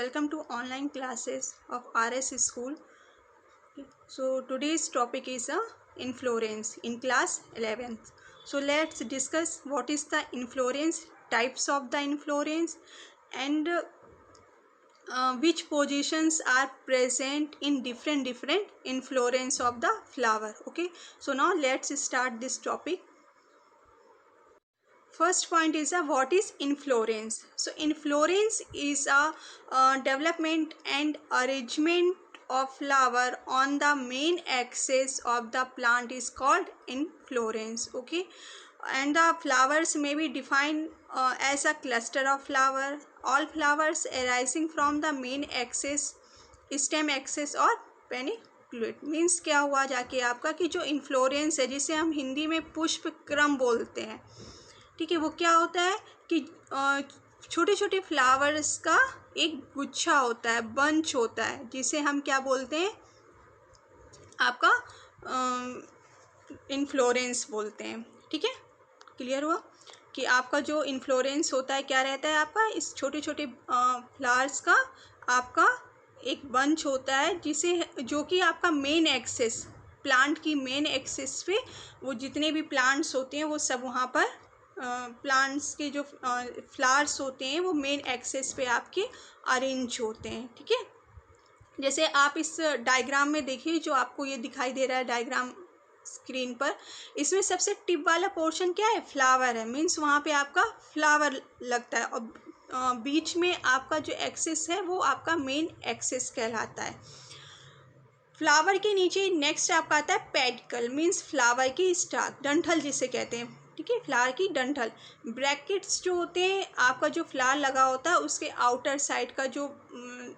welcome to online classes of RS School. So today's topic is inflorescence in class 11th. So let's discuss what is the inflorescence, types of the inflorescence, and which positions are present in different inflorescence of the flower. Okay, so now let's start this topic. First point is what is inflorescence. So inflorescence is a development and arrangement of flower on the main axis of the plant is called inflorescence. Okay, and the flowers may be defined as a cluster of flower. All flowers arising from the main axis, stem axis और पेनिक्यूलेट. Means क्या हुआ जाके आपका कि जो inflorescence है जिसे हम हिंदी में पुष्प क्रम बोलते हैं, ठीक है, वो क्या होता है कि छोटे छोटे फ्लावर्स का एक गुच्छा होता है, बंच होता है, जिसे हम क्या बोलते हैं, आपका इन्फ्लोरेंस बोलते हैं. ठीक है, क्लियर हुआ कि आपका जो इन्फ्लोरेंस होता है क्या रहता है, आपका इस छोटे छोटे फ्लावर्स का आपका एक बंच होता है, जिसे जो कि आपका मेन एक्सिस, प्लांट की मेन एक्सिस पे वो जितने भी प्लांट्स होते हैं वो सब वहाँ पर प्लांट्स के जो फ्लावर्स होते हैं वो मेन एक्सिस पे आपके अरेंज होते हैं. ठीक है, जैसे आप इस डायग्राम में देखिए, जो आपको ये दिखाई दे रहा है डायग्राम स्क्रीन पर, इसमें सबसे टिप वाला पोर्शन क्या है, फ्लावर है. मीन्स वहाँ पे आपका फ्लावर लगता है और बीच में आपका जो एक्सिस है वो आपका मेन एक्सिस कहलाता है. फ्लावर के नीचे नेक्स्ट आपका आता है पेडिकल. मीन्स फ्लावर की स्टाक, डंठल जिसे कहते हैं. ठीक है, फ्लावर की डंठल. ब्रैकेट्स जो होते हैं, आपका जो फ्लावर लगा होता है उसके आउटर साइड का जो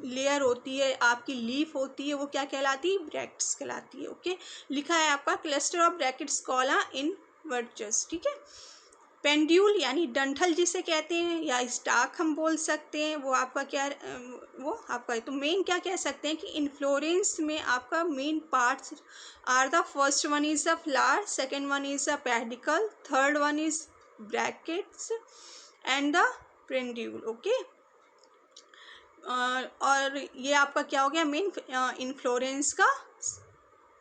लेयर होती है, आपकी लीफ होती है, वो क्या कहलाती है, ब्रैकेट्स कहलाती है. ओके, लिखा है आपका क्लस्टर ऑफ ब्रैकेट्स कॉला इन वर्चस. ठीक है, पेंड्यूल यानी डंठल जिसे कहते हैं, या स्टाक हम बोल सकते हैं, वो आपका क्या, वो आपका. तो मेन क्या कह सकते हैं कि इन्फ्लोरेंस में आपका main parts are the first one is the flower, second one is the pedicel, third one is bracts and the peduncle. Okay, और ये आपका क्या हो गया, मेन इन्फ्लोरेंस का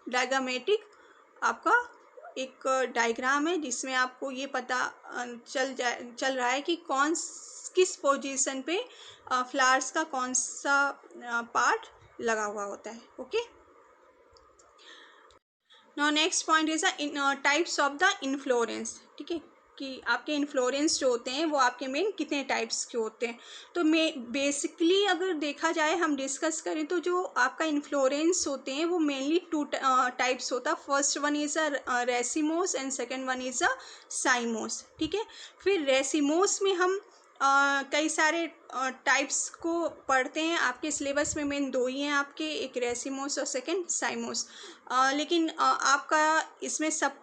डायग्रामेटिक आपका एक डायग्राम है, जिसमें आपको ये पता चल रहा है कि किस पोजीशन पे फ्लावर्स का कौन सा पार्ट लगा हुआ होता है. Okay, now next point is the types of the inflorescence. ठीक है, कि आपके इन्फ्लोरेंस जो होते हैं वो आपके मेन कितने टाइप्स के होते हैं. तो बेसिकली अगर देखा जाए, हम डिस्कस करें, तो जो आपका इन्फ्लोरेंस होते हैं वो मेनली टू टाइप्स होता है. First one is a racemose and second one is a साइमोस. ठीक है, फिर रेसिमोस में हम कई सारे टाइप्स को पढ़ते हैं. आपके सिलेबस में मेन दो ही हैं आपके, एक रेसिमोस और सेकेंड साइमोस. लेकिन आपका इसमें सब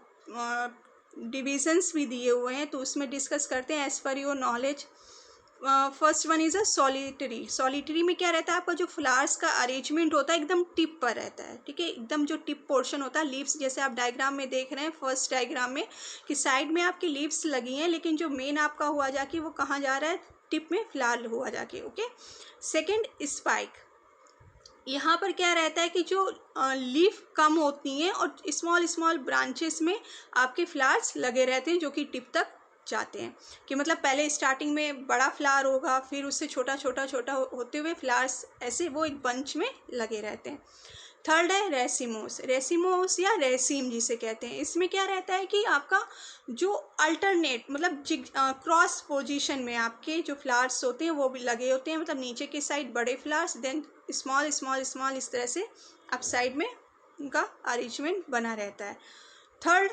डिविजन्स भी दिए हुए हैं, तो उसमें डिस्कस करते हैं as per your knowledge. First one is a solitary. Solitary में क्या रहता है, आपका जो फ्लावर्स का अरेंजमेंट होता है एकदम टिप पर रहता है. ठीक है, एकदम जो टिप पोर्शन होता है, लीव्स जैसे आप डायग्राम में देख रहे हैं, फर्स्ट डायग्राम में, कि साइड में आपकी लीव्स लगी हैं, लेकिन जो मेन आपका हुआ जाके वो कहाँ जा रहा है, टिप में फ्लावर हुआ जाके. Okay, second spike. यहाँ पर क्या रहता है कि जो लीफ कम होती हैं और स्मॉल ब्रांचेस में आपके फ्लावर्स लगे रहते हैं, जो कि टिप तक जाते हैं. कि मतलब पहले स्टार्टिंग में बड़ा फ्लावर होगा, फिर उससे छोटा होते हुए फ्लावर्स ऐसे वो एक बंच में लगे रहते हैं. थर्ड है रेसिमोस. रेसिमोस या रेसिम जिसे कहते हैं, इसमें क्या रहता है कि आपका जो अल्टरनेट, मतलब क्रॉस पोजीशन में आपके जो फ्लावर्स होते हैं वो भी लगे होते हैं. मतलब नीचे के साइड बड़े फ्लावर्स, देन स्मॉल, इस तरह से आप साइड में उनका अरेंजमेंट बना रहता है. थर्ड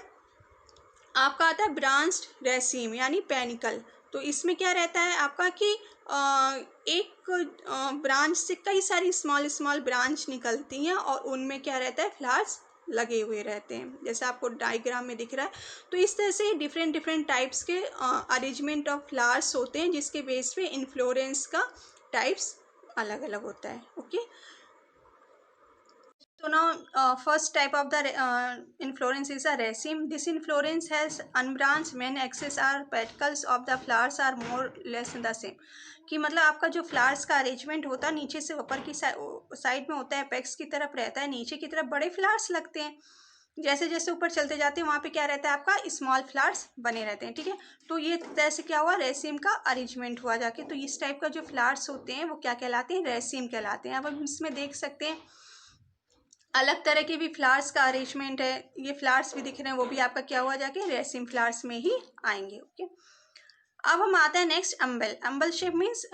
आपका आता है ब्रांच्ड रेसिम यानी पेनिकल. तो इसमें क्या रहता है आपका कि एक ब्रांच से कई सारी स्मॉल ब्रांच निकलती हैं और उनमें क्या रहता है, फ्लावर्स लगे हुए रहते हैं, जैसे आपको डायग्राम में दिख रहा है. तो इस तरह से डिफरेंट टाइप्स के अरेंजमेंट ऑफ फ्लावर्स होते हैं, जिसके बेस पे इन्फ्लोरेंस का टाइप्स अलग अलग होता है. Okay, So now, first type of the inflorescence is a raceme. This inflorescence has unbranched main axis are petal's of the flowers are more or less the same. कि मतलब आपका जो फ्लावर्स का अरेंजमेंट होता है नीचे से ऊपर की साइड में होता है, एपेक्स की तरफ रहता है, नीचे की तरफ बड़े फ्लावर्स लगते हैं। जैसे जैसे ऊपर चलते जाते हैं वहाँ पे क्या रहता है आपका स्मॉल फ्लावर्स बने रहते हैं, ठीक है। तो ये तरह से क्या हुआ, रेसिम का अरेंजमेंट हुआ जाके। तो इस टाइप का जो फ्लावर्स होते हैं वो क्या कहलाते हैं, रेसिम कहलाते हैं। अब हम इसमें देख सकते हैं अलग तरह के भी फ्लावर्स का अरेंजमेंट है। ये फ्लावर्स भी दिख रहे हैं, वो भी आपका क्या हुआ जाके रेसिम फ्लावर्स में ही आएंगे। ओके, अब हम आते हैं next humble. Humble shape means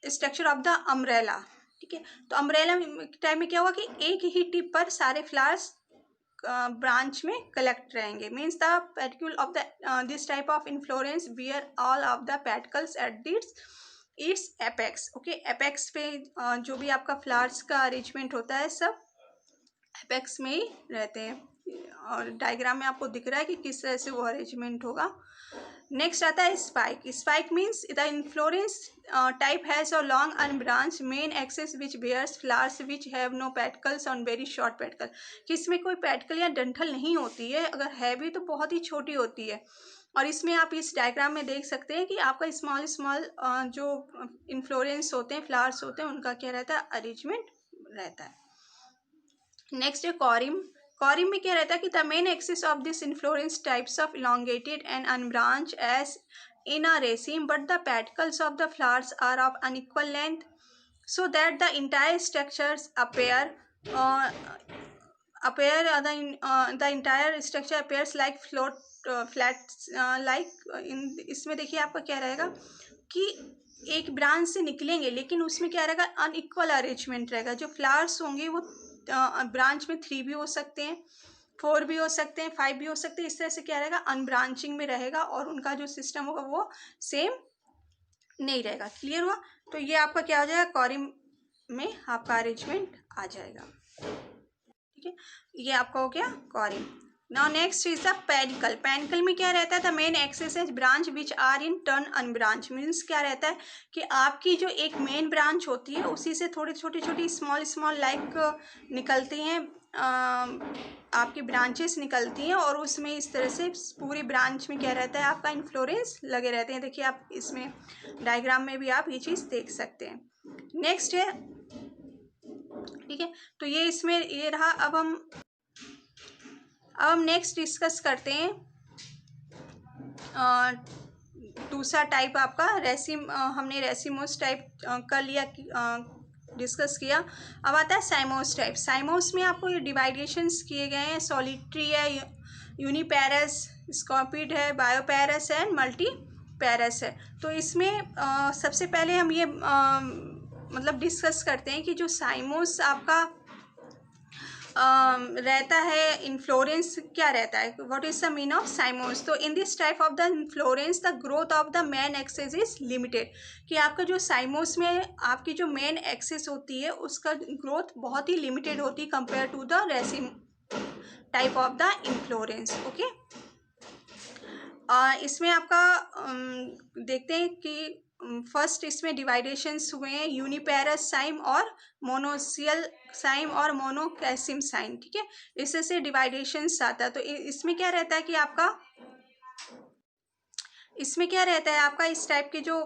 structure of the umbrella, ठीक है। तो अम्ब्रेला टाइप में क्या हुआ कि एक ही टिप पर सारे फ्लावर्स ब्रांच में कलेक्ट रहेंगे। Means the pedicel of the this type of inflorescence bear all of the pedicels at its apex. Okay, apex पे जो भी आपका फ्लावर्स का अरेंजमेंट होता है सब एपेक्स में ही रहते हैं। और डायग्राम में आपको दिख रहा है कि किस तरह से वो अरेंजमेंट होगा। नेक्स्ट आता है spike. Spike means the inflorescence type has a long unbranch main axis which bears flowers which have no pedicels on very short pedicel. कि इसमें कोई पेटिकल या डंठल नहीं होती है, अगर है भी तो बहुत ही छोटी होती है। और इसमें आप इस डायग्राम में देख सकते हैं कि आपका स्मॉल स्मॉल जो इन्फ्लोरेंस होते हैं, फ्लावर्स होते हैं, उनका क्या रहता है, अरेंजमेंट रहता है। नेक्स्ट है कॉरिम। कॉरिम में क्या रहता है कि the main axis of this inflorescence types of elongated and unbranch as in a raceme but the pedicels of the flowers are of unequal length so that the entire structures the entire structure appears like float flat like in इसमें देखिए आपका क्या रहेगा कि एक branch से निकलेंगे लेकिन उसमें क्या रहेगा, अनइक्वल अरेंजमेंट रहेगा। जो फ्लावर्स होंगे वो ब्रांच में 3 भी हो सकते हैं, 4 भी हो सकते हैं, 5 भी हो सकते हैं। इस तरह से क्या रहेगा, अनब्रांचिंग में रहेगा और उनका जो सिस्टम होगा वो सेम नहीं रहेगा। क्लियर हुआ? तो ये आपका क्या हो जाएगा, कॉरिम में आपका अरेंजमेंट आ जाएगा, ठीक है। ये आपका हो गया corymb. Now next is the pedicel. Pedicel में क्या रहता है, the main axis branch which are in turn unbranch. Means क्या रहता है कि आपकी जो एक मेन ब्रांच होती है उसी से थोड़ी छोटी छोटी स्मॉल स्मॉल लाइक निकलती हैं, आपकी ब्रांचेस निकलती हैं और उसमें इस तरह से पूरी ब्रांच में क्या रहता है, आपका इन्फ्लोरेंस लगे रहते हैं। देखिए आप इसमें डायग्राम में भी आप ये चीज़ देख सकते हैं। नेक्स्ट है, ठीक है, तो ये इसमें ये रहा। अब हम नेक्स्ट डिस्कस करते हैं दूसरा टाइप आपका रेसिम। हमने रेसिमोस टाइप कर लिया, डिस्कस किया। अब आता है साइमोस टाइप। साइमोस में आपको ये डिवाइडेशंस किए गए हैं, सॉलिटरी है, यूनिपेरस, स्कॉर्पिड है, बायोपेरस है, मल्टीपेरस है। तो इसमें सबसे पहले हम ये मतलब डिस्कस करते हैं कि जो साइमोस आपका रहता है, इन्फ्लोरेंस क्या रहता है, what is the mean of cymose. तो in this type of the inflorescence the growth of the main axis is limited. कि आपका जो साइमोस में आपकी जो मेन एक्सिस होती है उसका ग्रोथ बहुत ही लिमिटेड होती है compare to the raceme type of the inflorescence. Okay, इसमें आपका देखते हैं कि फर्स्ट इसमें डिवाइडेशंस हुए हैं, यूनिपेरस साइम और मोनोसियल साइम और मोनोकैसिम साइम, ठीक है। इससे से डिवाइडेशंस आता है। तो इसमें क्या रहता है कि आपका इसमें क्या रहता है आपका इस टाइप के जो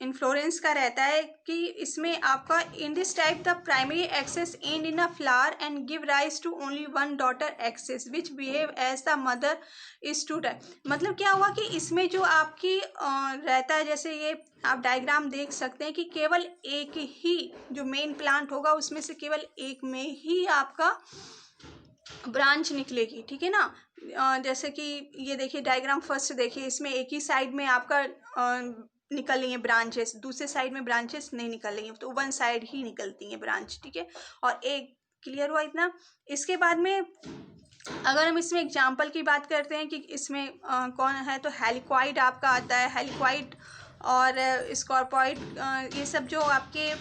इन्फ्लोरेंस का रहता है कि इसमें आपका in this type the primary axis and in a flower and give rise to only one daughter axis which behave as the mother is to type. मतलब क्या हुआ कि इसमें जो आपकी रहता है, जैसे ये आप डायग्राम देख सकते हैं कि केवल एक ही जो मेन प्लांट होगा उसमें से केवल एक में ही आपका ब्रांच निकलेगी, ठीक है ना। जैसे कि ये देखिए डायग्राम फर्स्ट देखिए, इसमें एक ही साइड में आपका निकल रही हैं ब्रांचेस, दूसरे साइड में ब्रांचेस नहीं निकल रही हैं, तो वन साइड ही निकलती हैं ब्रांच, ठीक है। और एक क्लियर हुआ इतना। इसके बाद में अगर हम इसमें एग्जाम्पल की बात करते हैं कि इसमें कौन है, तो हेलिक्वाइड आपका आता है, हेलिक्वाइड और स्कॉर्पॉइड, ये सब जो आपके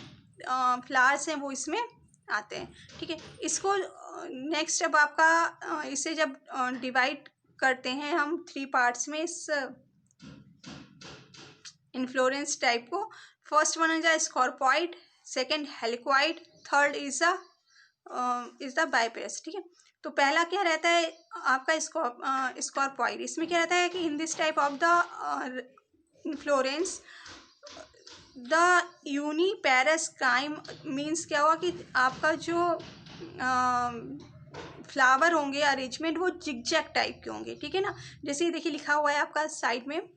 फ्लावर्स हैं वो इसमें आते हैं, ठीक है। इसको नेक्स्ट अब आपका इसे जब डिवाइड करते हैं हम 3 पार्ट्स में इस इन्फ्लोरेंस टाइप को। First one is a scorpioid, second helicoid, third is a is the biparous, ठीक है। तो पहला क्या रहता है आपका स्कॉर्पॉइड। इसमें क्या रहता है कि in this type of the inflorescence the uniparous cyme means क्या हुआ कि आपका जो फ्लावर होंगे अरेंजमेंट वो जिगजैग टाइप के होंगे, ठीक है ना। जैसे ये देखिए लिखा हुआ है आपका साइड में,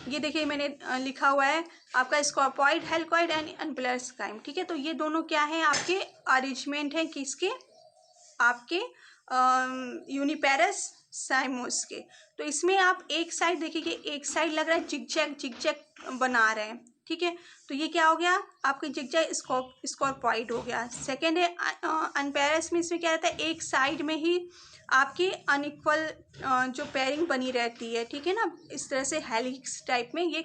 ये देखिए मैंने लिखा हुआ है आपका स्कॉर्पॉइड, हेलिकॉइड एंड अनप्लस काइम, ठीक है। तो ये दोनों क्या है आपके अरेंजमेंट हैं किसके, आपके यूनिपेरस साइमोस के। तो इसमें आप एक साइड देखिए, एक साइड लग रहा है जिगजैग जिगजैग बना रहे हैं, ठीक है। तो ये क्या हो गया आपके जिगजैग स्कॉर्पॉइड हो गया। सेकेंड है अनपेरस में, इसमें क्या रहता है एक साइड में ही आपकी अनइक्वल जो पेयरिंग बनी रहती है, ठीक है ना। इस तरह से हेलिक्स टाइप में ये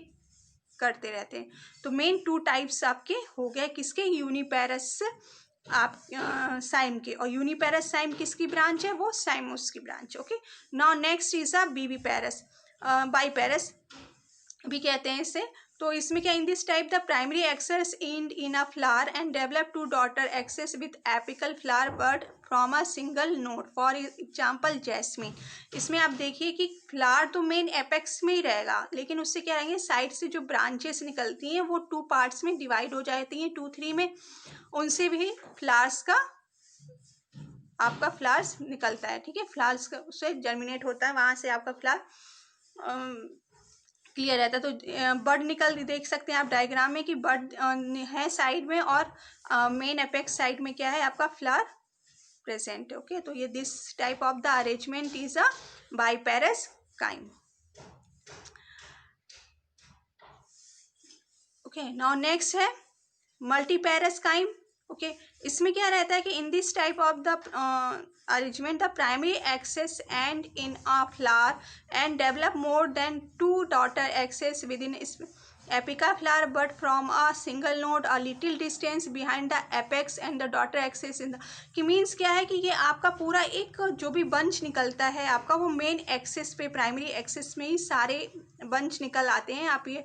करते रहते हैं। तो मेन टू टाइप्स आपके हो गए किसके, यूनिपेरस आप साइम के, और यूनिपेरस साइम किसकी ब्रांच है, वो साइमोस की branch. Okay, now next is a biparous, biparous भी कहते हैं इसे। तो इसमें क्या, in this type the primary axis in a flower and develop two daughter axes with apical flower borne from a single node, for example jasmine. इसमें आप देखिए कि फ्लावर तो मेन एपेक्स में ही रहेगा, लेकिन उससे क्या रहेंगे साइड से जो ब्रांचेस निकलती हैं वो टू पार्ट्स में डिवाइड हो जाती हैं, 2-3 में, उनसे भी फ्लावर्स का आपका फ्लावर्स निकलता है, ठीक है। फ्लावर्स का उससे जर्मिनेट होता है, वहाँ से आपका फ्लावर क्लियर रहता है। तो बर्ड निकल देख सकते हैं आप डायग्राम में कि बर्ड है साइड में, और मेन एपेक्स साइड में क्या है आपका फ्लावर प्रेजेंट है। ओके, तो ये this type of the arrangement is a biparous cyme. Okay, now next है मल्टीपेरस काइम। ओके, इसमें क्या रहता है कि in this type of the arrangement the primary axis and in a flower and develop more than 2 daughter axes with in apical flower but from a single node a little distance behind the apex and the daughter axes in the, कि means क्या है कि ये आपका पूरा एक जो भी बंच निकलता है आपका वो मेन एक्सेस पे, प्राइमरी एक्सेस में ही सारे बंच निकल आते हैं। आप ये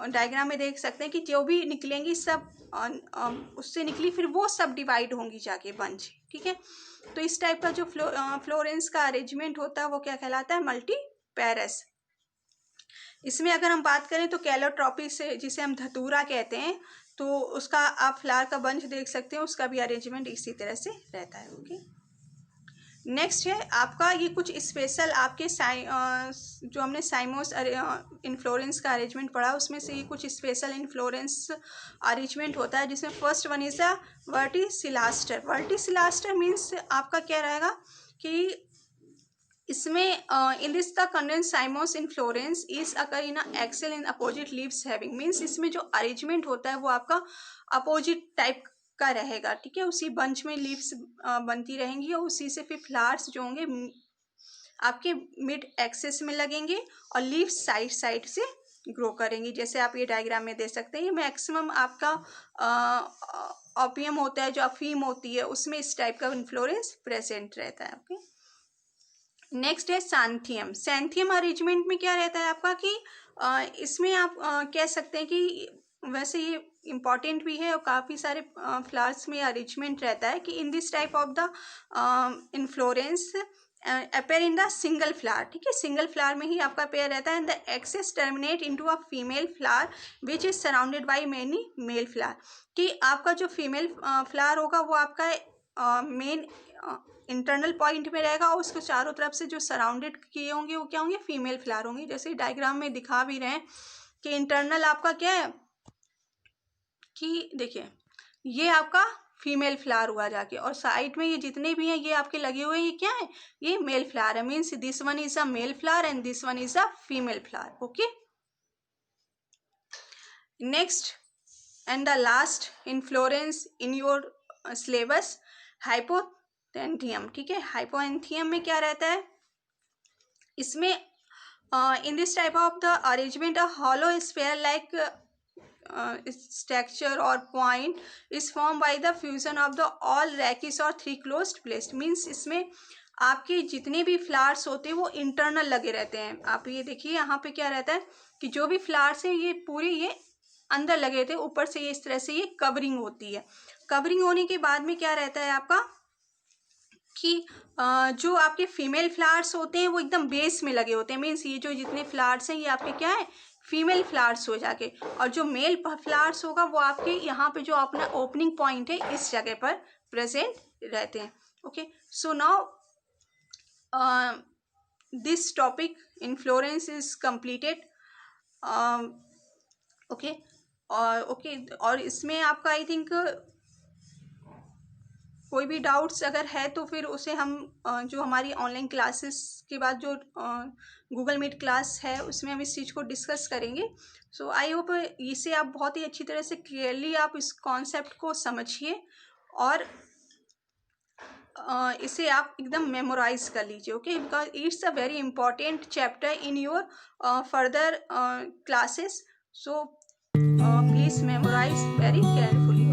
डायग्राम में देख सकते हैं कि जो भी निकलेंगी सब उससे निकली फिर वो सब डिवाइड होंगी जाके बंच, ठीक है। तो इस टाइप का जो फ्लोरेंस का अरेंजमेंट होता है वो क्या कहलाता है, मल्टीपेरस। इसमें अगर हम बात करें तो कैलोट्रॉपी से, जिसे हम धतूरा कहते हैं, तो उसका आप फ्लावर का बंच देख सकते हैं, उसका भी अरेंजमेंट इसी तरह से रहता है। ओके, नेक्स्ट है आपका ये कुछ स्पेशल आपके जो हमने साइमोस इन्फ्लोरेंस का अरेंजमेंट पढ़ा उसमें से ये कुछ स्पेशल इन्फ्लोरेंस अरेंजमेंट होता है, जिसमें first one is the verticillaster. Verticillaster means आपका क्या रहेगा कि इसमें in this the condense cymose inflorescence is occur in axil in opposite leaves having, means इसमें जो अरेंजमेंट होता है वो आपका अपोजिट टाइप का रहेगा, ठीक है। उसी बंच में लीव्स बनती रहेंगी और उसी से फिर फ्लावर्स जो होंगे आपके मिड एक्सेस में लगेंगे और लीव्स साइड साइड से ग्रो करेंगी। जैसे आप ये डायग्राम में देख सकते हैं, ये मैक्सिमम आपका ओपियम होता है जो अफीम होती है उसमें इस टाइप का इन्फ्लोरेंस प्रेजेंट रहता है। ओके, नेक्स्ट है सैंथियम। सैंथियम अरेंजमेंट में क्या रहता है आपका कि इसमें आप कह सकते हैं कि वैसे ये इम्पॉर्टेंट भी है और काफ़ी सारे फ्लावर्स में अरेंजमेंट रहता है कि in this type of the inflorescence appear in the single flower, ठीक है। सिंगल फ्लावर में ही आपका पेयर रहता है and the axis terminate into a female flower which is surrounded by many male flower, कि आपका जो फीमेल फ्लावर होगा वो आपका मेन इंटरनल पॉइंट में रहेगा और उसके चारों तरफ से जो सराउंडेड किए होंगे वो क्या होंगे, फीमेल फ्लावर होंगी। जैसे डायग्राम में दिखा भी रहे हैं कि इंटरनल आपका क्या है कि देखिए ये आपका फीमेल फ्लावर हुआ जाके, और साइड में ये जितने भी हैं ये आपके लगे हुए हैं, ये क्या है, ये मेल फ्लावर है। Means this one is a male flower and this one is a female flower. Okay, next and the last inflorescence in your syllabus hypanthium, ठीक है। हाइपोएंथियम में क्या रहता है, इसमें in this type of the arrangement a hollow sphere like structure और point is form by the fusion of the all rachis और 3 closed plates. Means इसमें आपके जितने भी फ्लावर्स होते हैं वो इंटरनल लगे रहते हैं। आप ये देखिए यहाँ पे क्या रहता है कि जो भी फ्लावर्स हैं ये पूरे ये अंदर लगे होते हैं, ऊपर से ये इस तरह से ये कवरिंग होती है। कवरिंग होने के बाद में क्या रहता है आपका कि जो आपके फीमेल फ्लावर्स होते हैं वो एकदम बेस में लगे होते हैं, मीन्स ये जो जितने फ्लावर्स हैं ये आपके क्या है, फीमेल फ्लावर्स हो जाके, और जो मेल फ्लावर्स होगा वो आपके यहाँ पे जो अपना ओपनिंग पॉइंट है इस जगह पर प्रेजेंट रहते हैं। Okay, so now this topic inflorescence is completed. Okay, और इसमें आपका आई थिंक कोई भी डाउट्स अगर है तो फिर उसे हम जो हमारी ऑनलाइन क्लासेस के बाद जो गूगल मीट क्लास है उसमें हम इस चीज़ को डिस्कस करेंगे। सो आई होप इसे आप बहुत ही अच्छी तरह से क्लियरली आप इस कॉन्सेप्ट को समझिए और इसे आप एकदम मेमोराइज कर लीजिए। Okay, because it's a very important chapter in your further classes, so please memorise very carefully.